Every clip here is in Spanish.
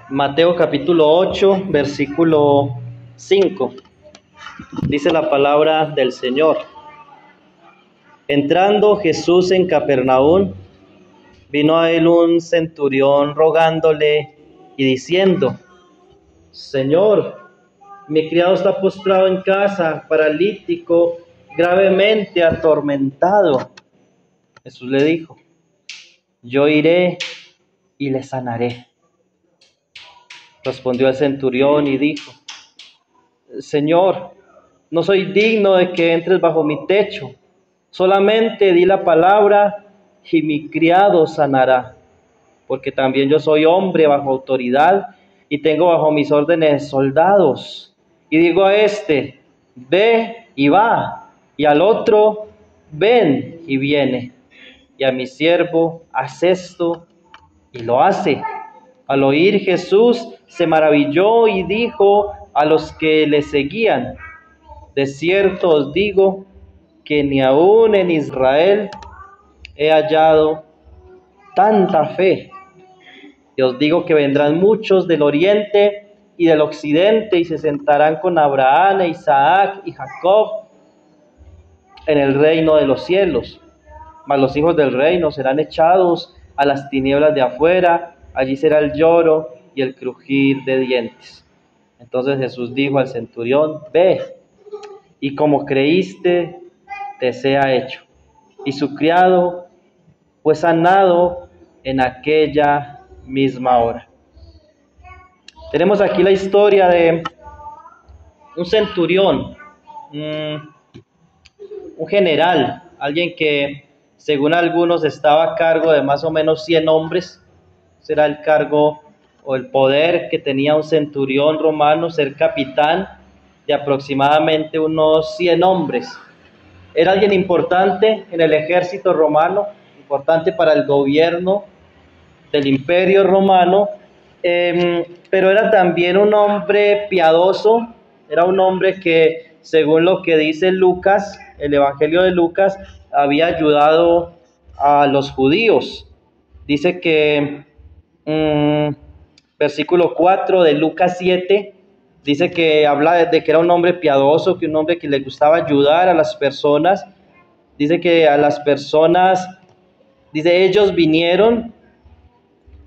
Mateo capítulo 8, versículo 5. Dice la palabra del Señor. Entrando Jesús en Capernaum, vino a él un centurión rogándole y diciendo: Señor, mi criado está postrado en casa, paralítico, gravemente atormentado. Jesús le dijo: yo iré y le sanaré. Respondió el centurión y dijo: Señor, no soy digno de que entres bajo mi techo. Solamente di la palabra y mi criado sanará. Porque también yo soy hombre bajo autoridad y tengo bajo mis órdenes soldados. Y digo a este: ve y va, y al otro: ven y viene. Y a mi siervo: haz esto, y lo hace. Al oír Jesús se maravilló y dijo a los que le seguían: de cierto os digo que ni aun en Israel he hallado tanta fe. Y os digo que vendrán muchos del oriente y del occidente y se sentarán con Abraham, Isaac y Jacob en el reino de los cielos. Mas los hijos del reino serán echados a las tinieblas de afuera. Allí será el lloro y el crujir de dientes. Entonces Jesús dijo al centurión: ve, y como creíste, te sea hecho. Y su criado fue sanado en aquella misma hora. Tenemos aquí la historia de un centurión, un general, alguien que según algunos estaba a cargo de más o menos 100 hombres. Será el cargo o el poder que tenía un centurión romano, ser capitán de aproximadamente unos 100 hombres. Era alguien importante en el ejército romano, importante para el gobierno del imperio romano, pero era también un hombre piadoso. Era un hombre que, según lo que dice Lucas, el Evangelio de Lucas, había ayudado a los judíos. Dice que versículo 4 de Lucas 7, dice que habla de que era un hombre piadoso, que un hombre que le gustaba ayudar a las personas. Dice que a las personas, dice, ellos vinieron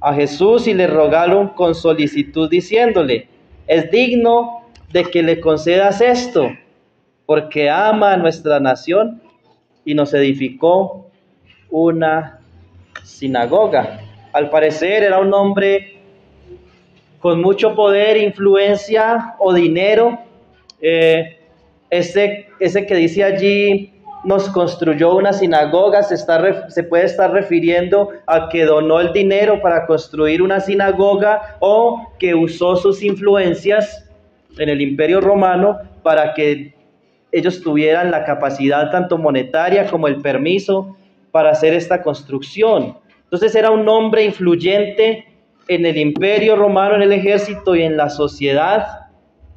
a Jesús y le rogaron con solicitud diciéndole: es digno de que le concedas esto, porque ama a nuestra nación y nos edificó una sinagoga. Al parecer era un hombre con mucho poder, influencia o dinero. Ese que dice allí: nos construyó una sinagoga, se puede estar refiriendo a que donó el dinero para construir una sinagoga, o que usó sus influencias en el Imperio Romano para que ellos tuvieran la capacidad tanto monetaria como el permiso para hacer esta construcción. Entonces era un hombre influyente en el Imperio Romano, en el ejército y en la sociedad.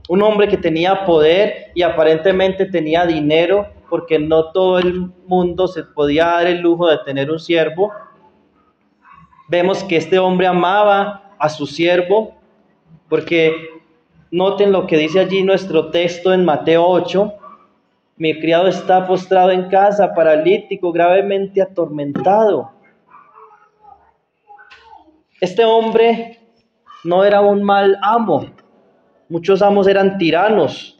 Un hombre que tenía poder y aparentemente tenía dinero, porque no todo el mundo se podía dar el lujo de tener un siervo. Vemos que este hombre amaba a su siervo, porque noten lo que dice allí nuestro texto en Mateo 8. Mi criado está postrado en casa, paralítico, gravemente atormentado. Este hombre no era un mal amo. Muchos amos eran tiranos.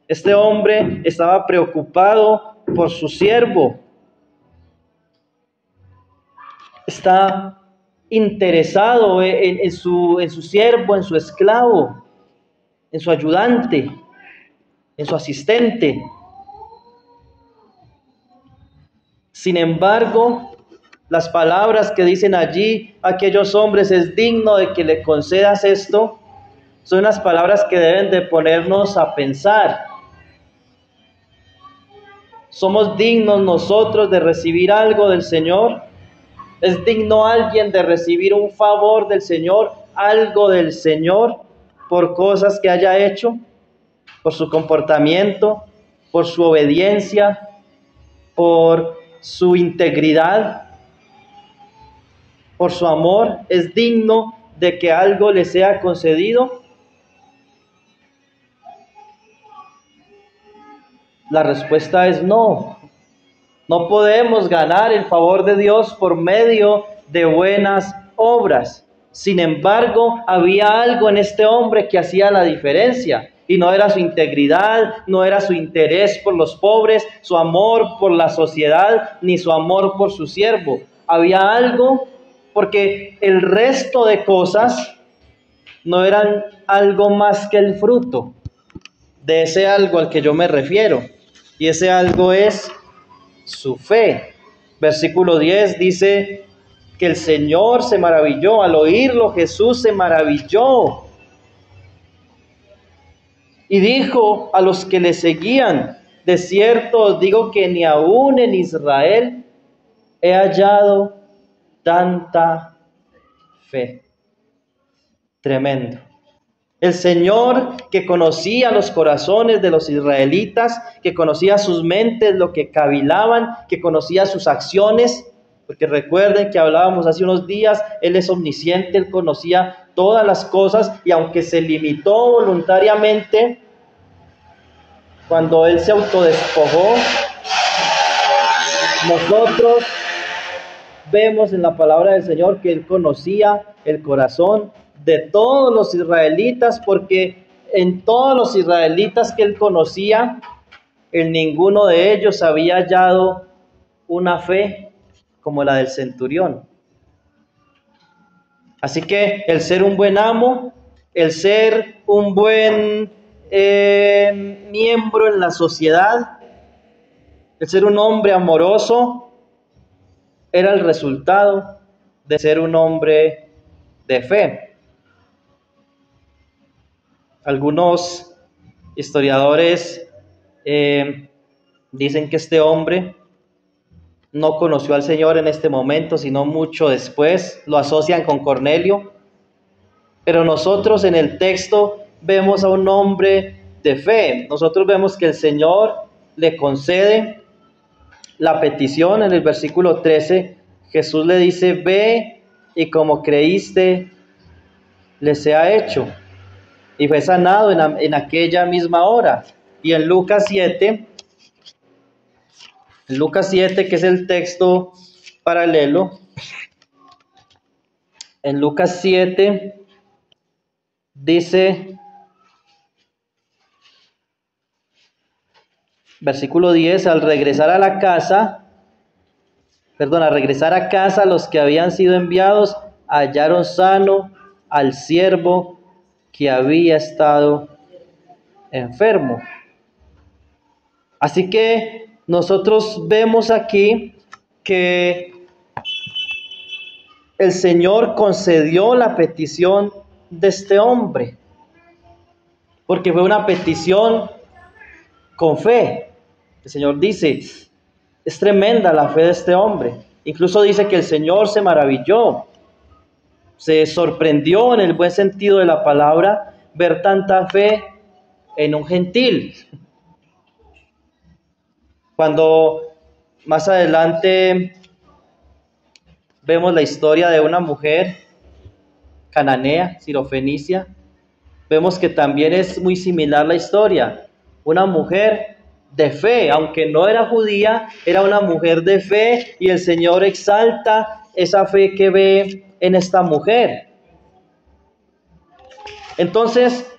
Este hombre estaba preocupado por su siervo. Está interesado en su siervo, en su esclavo, en su ayudante, en su asistente. Sin embargo, las palabras que dicen allí aquellos hombres: es digno de que le concedas esto, son las palabras que deben de ponernos a pensar. ¿Somos dignos nosotros de recibir algo del Señor? ¿Es digno alguien de recibir un favor del Señor, algo del Señor, por cosas que haya hecho, por su comportamiento, por su obediencia, por su integridad, por su amor? ¿Es digno de que algo le sea concedido? La respuesta es no. No podemos ganar el favor de Dios por medio de buenas obras. Sin embargo, había algo en este hombre que hacía la diferencia. Y no era su integridad, no era su interés por los pobres, su amor por la sociedad, ni su amor por su siervo. Había algo, porque el resto de cosas no eran algo más que el fruto de ese algo al que yo me refiero. Y ese algo es su fe. Versículo 10 dice que el Señor se maravilló. Al oírlo, Jesús se maravilló. Y dijo a los que le seguían: de cierto os digo que ni aún en Israel he hallado tanta fe. Tremendo. El Señor, que conocía los corazones de los israelitas, que conocía sus mentes, lo que cavilaban, que conocía sus acciones, porque recuerden que hablábamos hace unos días, Él es omnisciente, Él conocía todas las cosas, y aunque se limitó voluntariamente, cuando Él se autodespojó, nosotros vemos en la palabra del Señor que Él conocía el corazón de todos los israelitas, porque en todos los israelitas que Él conocía, en ninguno de ellos había hallado una fe como la del centurión. Así que el ser un buen amo, el ser un buen miembro en la sociedad, el ser un hombre amoroso, era el resultado de ser un hombre de fe. Algunos historiadores dicen que este hombre no conoció al Señor en este momento, sino mucho después. Lo asocian con Cornelio. Pero nosotros en el texto vemos a un hombre de fe. Nosotros vemos que el Señor le concede la petición. En el versículo 13, Jesús le dice: ve y como creíste, le sea hecho. Y fue sanado en aquella misma hora. Y en Lucas 7, que es el texto paralelo, en Lucas 7 dice, versículo 10, a regresar a casa, los que habían sido enviados hallaron sano al siervo que había estado enfermo. Así que nosotros vemos aquí que el Señor concedió la petición de este hombre, porque fue una petición con fe. El Señor dice, es tremenda la fe de este hombre. Incluso dice que el Señor se maravilló, se sorprendió en el buen sentido de la palabra, ver tanta fe en un gentil. Cuando más adelante vemos la historia de una mujer cananea, sirofenicia, vemos que también es muy similar la historia. Una mujer de fe, aunque no era judía, era una mujer de fe, y el Señor exalta esa fe que ve en esta mujer. Entonces,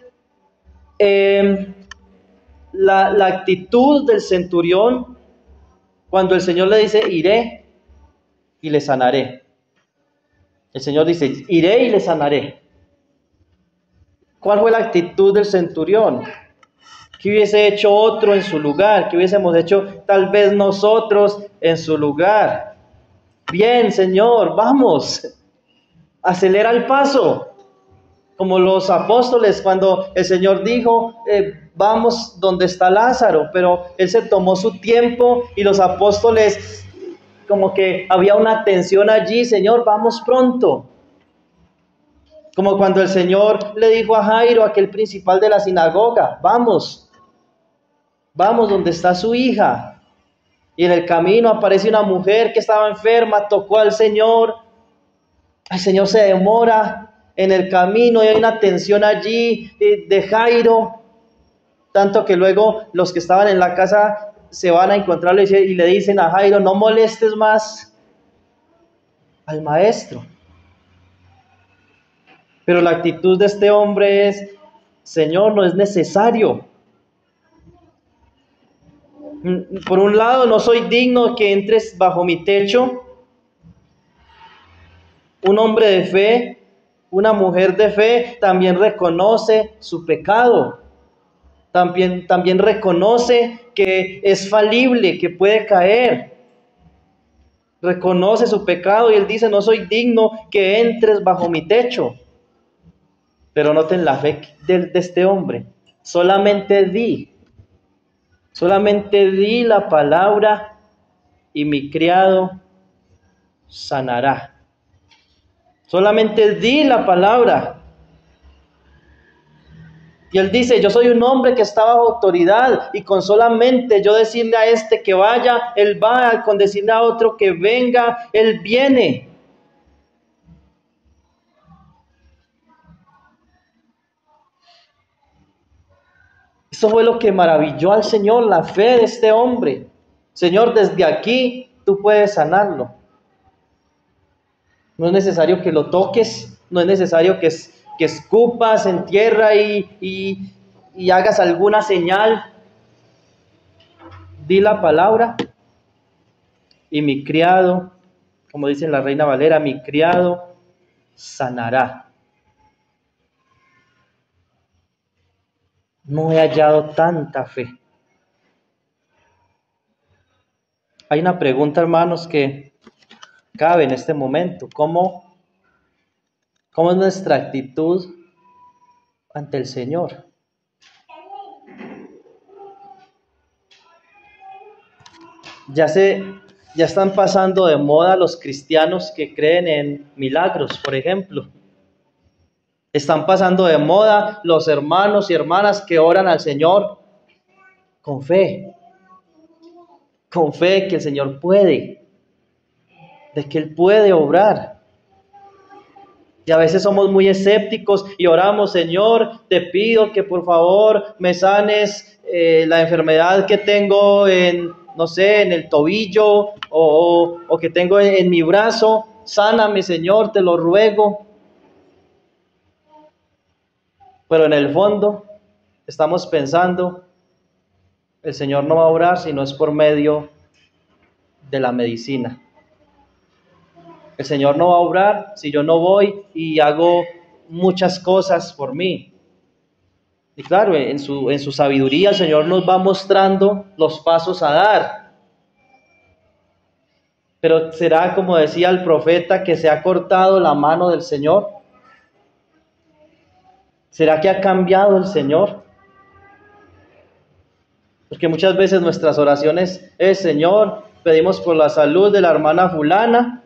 la actitud del centurión, cuando el Señor le dice, iré y le sanaré. El Señor dice, iré y le sanaré. ¿Cuál fue la actitud del centurión? ¿Qué hubiese hecho otro en su lugar? ¿Qué hubiésemos hecho tal vez nosotros en su lugar? Bien, Señor, vamos, acelera el paso. Como los apóstoles, cuando el Señor dijo, vamos donde está Lázaro, pero Él se tomó su tiempo y los apóstoles, como que había una tensión allí, Señor, vamos pronto. Como cuando el Señor le dijo a Jairo, aquel principal de la sinagoga, vamos donde está su hija. Y en el camino aparece una mujer que estaba enferma, tocó al Señor, el Señor se demora, en el camino y hay una tensión allí de Jairo, tanto que luego los que estaban en la casa se van a encontrarlo y le dicen a Jairo, no molestes más al maestro. Pero la actitud de este hombre es, Señor, no es necesario. Por un lado, no soy digno que entres bajo mi techo. Un hombre de fe, una mujer de fe, también reconoce su pecado. También reconoce que es falible, que puede caer. Reconoce su pecado y él dice, no soy digno que entres bajo mi techo. Pero noten la fe de este hombre. Solamente di la palabra y mi criado sanará. Solamente di la palabra. Y él dice, yo soy un hombre que está bajo autoridad y con solamente yo decirle a este que vaya, él va, con decirle a otro que venga, él viene. Eso fue lo que maravilló al Señor, la fe de este hombre. Señor, desde aquí tú puedes sanarlo. No es necesario que lo toques, no es necesario que escupas en tierra y hagas alguna señal. Di la palabra y mi criado, como dice la Reina Valera, mi criado sanará. No he hallado tanta fe. Hay una pregunta, hermanos, que cabe en este momento. ¿Cómo es nuestra actitud ante el Señor? Ya están pasando de moda los cristianos que creen en milagros, por ejemplo. Están pasando de moda los hermanos y hermanas que oran al Señor con fe que el Señor puede, de que Él puede obrar. Y a veces somos muy escépticos y oramos, Señor, te pido que por favor me sanes la enfermedad que tengo en el tobillo o que tengo en mi brazo. Sáname, Señor, te lo ruego. Pero en el fondo estamos pensando, el Señor no va a obrar si no es por medio de la medicina. El Señor no va a obrar si yo no voy y hago muchas cosas por mí. Y claro, en su sabiduría el Señor nos va mostrando los pasos a dar. Pero será como decía el profeta que se ha cortado la mano del Señor. ¿Será que ha cambiado el Señor? Porque muchas veces nuestras oraciones es, Señor, pedimos por la salud de la hermana fulana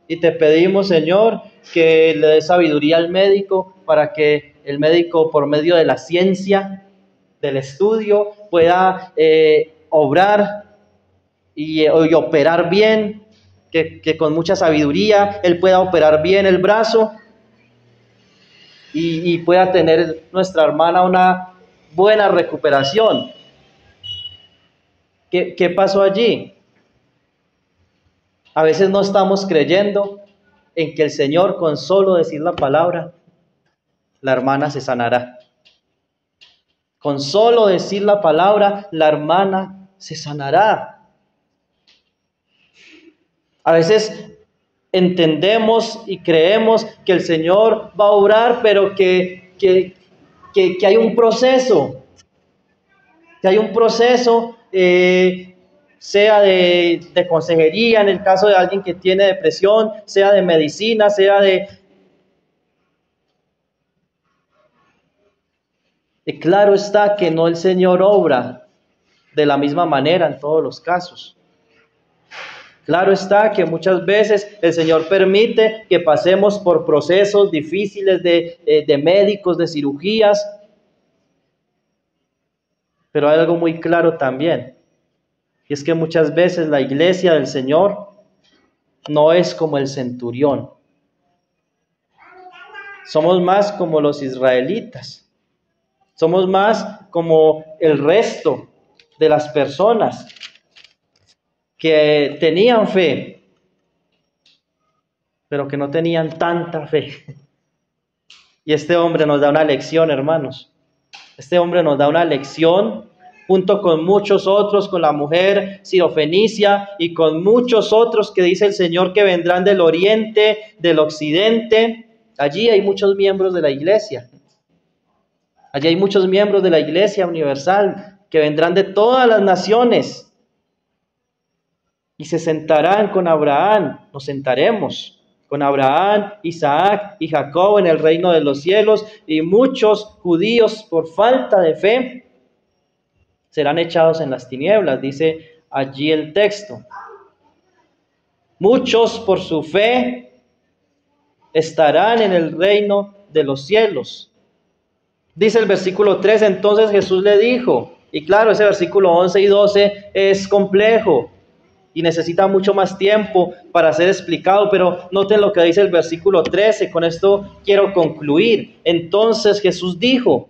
y te pedimos, Señor, que le dé sabiduría al médico para que el médico, por medio de la ciencia, del estudio, pueda obrar y operar bien, que con mucha sabiduría él pueda operar bien el brazo y pueda tener nuestra hermana una buena recuperación. ¿Qué pasó allí? A veces no estamos creyendo en que el Señor, con solo decir la palabra, la hermana se sanará. Con solo decir la palabra, la hermana se sanará. A veces entendemos y creemos que el Señor va a obrar, pero que hay un proceso. Que hay un proceso, sea de consejería, en el caso de alguien que tiene depresión, sea de medicina, sea de... Y claro está que no el Señor obra de la misma manera en todos los casos. Claro está que muchas veces el Señor permite que pasemos por procesos difíciles de médicos, de cirugías. Pero hay algo muy claro también, y es que muchas veces la iglesia del Señor no es como el centurión. Somos más como los israelitas. Somos más como el resto de las personas que tenían fe, pero que no tenían tanta fe. Y este hombre nos da una lección, hermanos. Este hombre nos da una lección junto con muchos otros, con la mujer sirofenicia y con muchos otros que dice el Señor que vendrán del oriente, del occidente. Allí hay muchos miembros de la iglesia. Allí hay muchos miembros de la iglesia universal que vendrán de todas las naciones y se sentarán con Abraham. Nos sentaremos con Abraham, Isaac y Jacob en el reino de los cielos, y muchos judíos por falta de fe serán echados en las tinieblas, dice allí el texto. Muchos por su fe estarán en el reino de los cielos. Dice el versículo 3, entonces Jesús le dijo, y claro, ese versículo 11 y 12 es complejo y necesita mucho más tiempo para ser explicado, pero noten lo que dice el versículo 13, con esto quiero concluir. Entonces Jesús dijo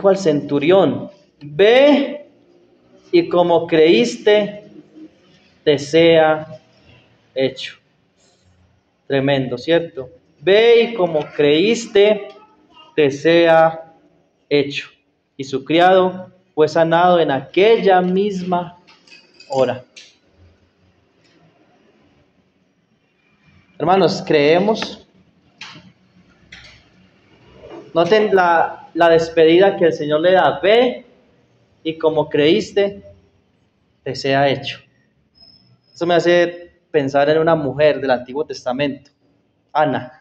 al centurión, ve y como creíste, te sea hecho. Tremendo, ¿cierto? Ve y como creíste, te sea hecho. Y su criado fue sanado en aquella misma hora. Hermanos, creemos. Noten la despedida que el Señor le da. Ve y como creíste, te sea hecho. Eso me hace pensar en una mujer del Antiguo Testamento, Ana.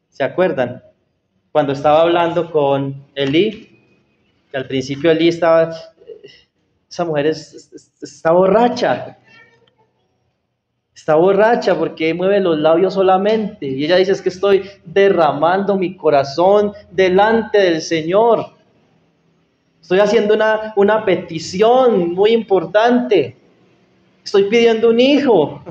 ¿Se acuerdan? Cuando estaba hablando con Elí, que al principio Elí estaba, esa mujer está borracha. Está borracha porque mueve los labios solamente. Y ella dice, es que estoy derramando mi corazón delante del Señor. Estoy haciendo una petición muy importante. Estoy pidiendo un hijo.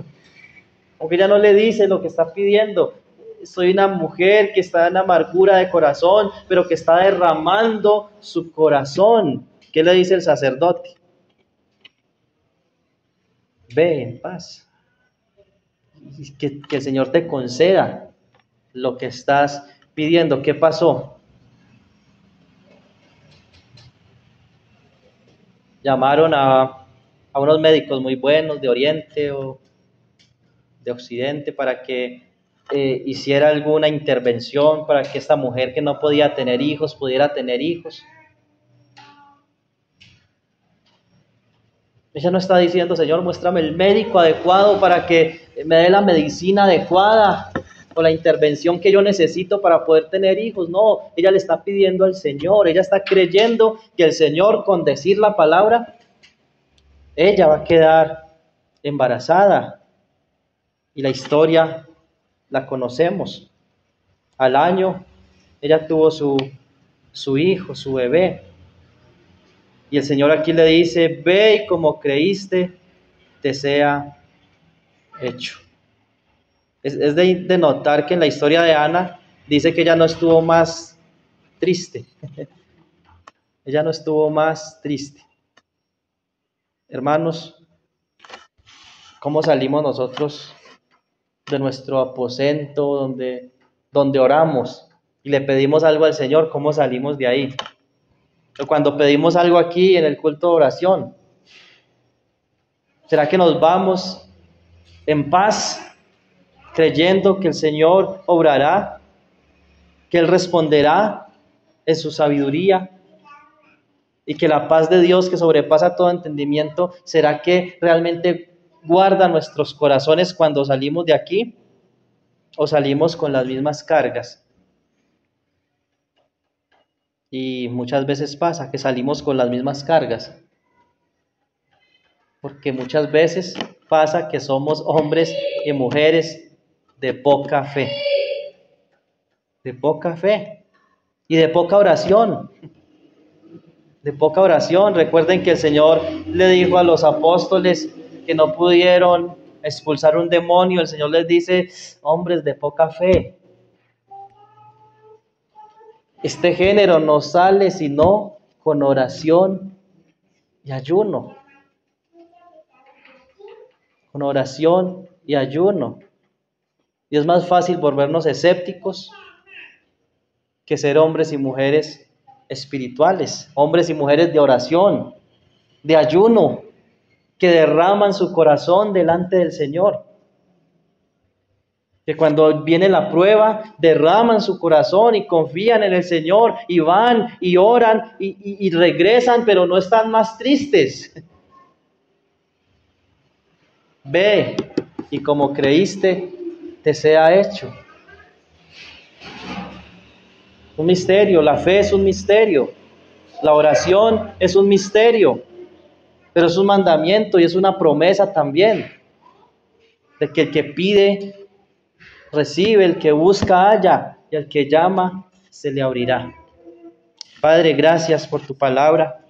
Aunque ella no le dice lo que está pidiendo. Soy una mujer que está en amargura de corazón, pero que está derramando su corazón. ¿Qué le dice el sacerdote? Ve en paz. Que el Señor te conceda lo que estás pidiendo. ¿Qué pasó? Llamaron a unos médicos muy buenos de Oriente o de Occidente para que hiciera alguna intervención para que esta mujer que no podía tener hijos pudiera tener hijos. Ella no está diciendo, Señor, muéstrame el médico adecuado para que me dé la medicina adecuada o la intervención que yo necesito para poder tener hijos. No, ella le está pidiendo al Señor, ella está creyendo que el Señor, con decir la palabra, ella va a quedar embarazada. Y la historia la conocemos. Al año, ella tuvo su hijo, su bebé. Y el Señor aquí le dice, ve y como creíste, te sea hecho. Es de notar que en la historia de Ana dice que ella no estuvo más triste. Ella no estuvo más triste. Hermanos, ¿cómo salimos nosotros de nuestro aposento donde oramos y le pedimos algo al Señor? ¿Cómo salimos de ahí? O cuando pedimos algo aquí en el culto de oración, ¿será que nos vamos en paz, creyendo que el Señor obrará, que Él responderá en su sabiduría y que la paz de Dios que sobrepasa todo entendimiento será que realmente guarda nuestros corazones cuando salimos de aquí, o salimos con las mismas cargas? Y muchas veces pasa que salimos con las mismas cargas, porque muchas veces pasa que somos hombres y mujeres de poca fe y de poca oración. Recuerden que el Señor le dijo a los apóstoles que no pudieron expulsar un demonio, el Señor les dice, hombres de poca fe. Este género no sale sino con oración y ayuno. Con oración y ayuno. Y es más fácil volvernos escépticos que ser hombres y mujeres espirituales, hombres y mujeres de oración, de ayuno, que derraman su corazón delante del Señor. Que cuando viene la prueba, derraman su corazón y confían en el Señor y van y oran y regresan, pero no están más tristes. Ve y como creíste, te sea hecho. Un misterio, la fe es un misterio, la oración es un misterio, pero es un mandamiento y es una promesa también, de que el que pide, recibe, el que busca, halla, y el que llama, se le abrirá. Padre, gracias por tu palabra.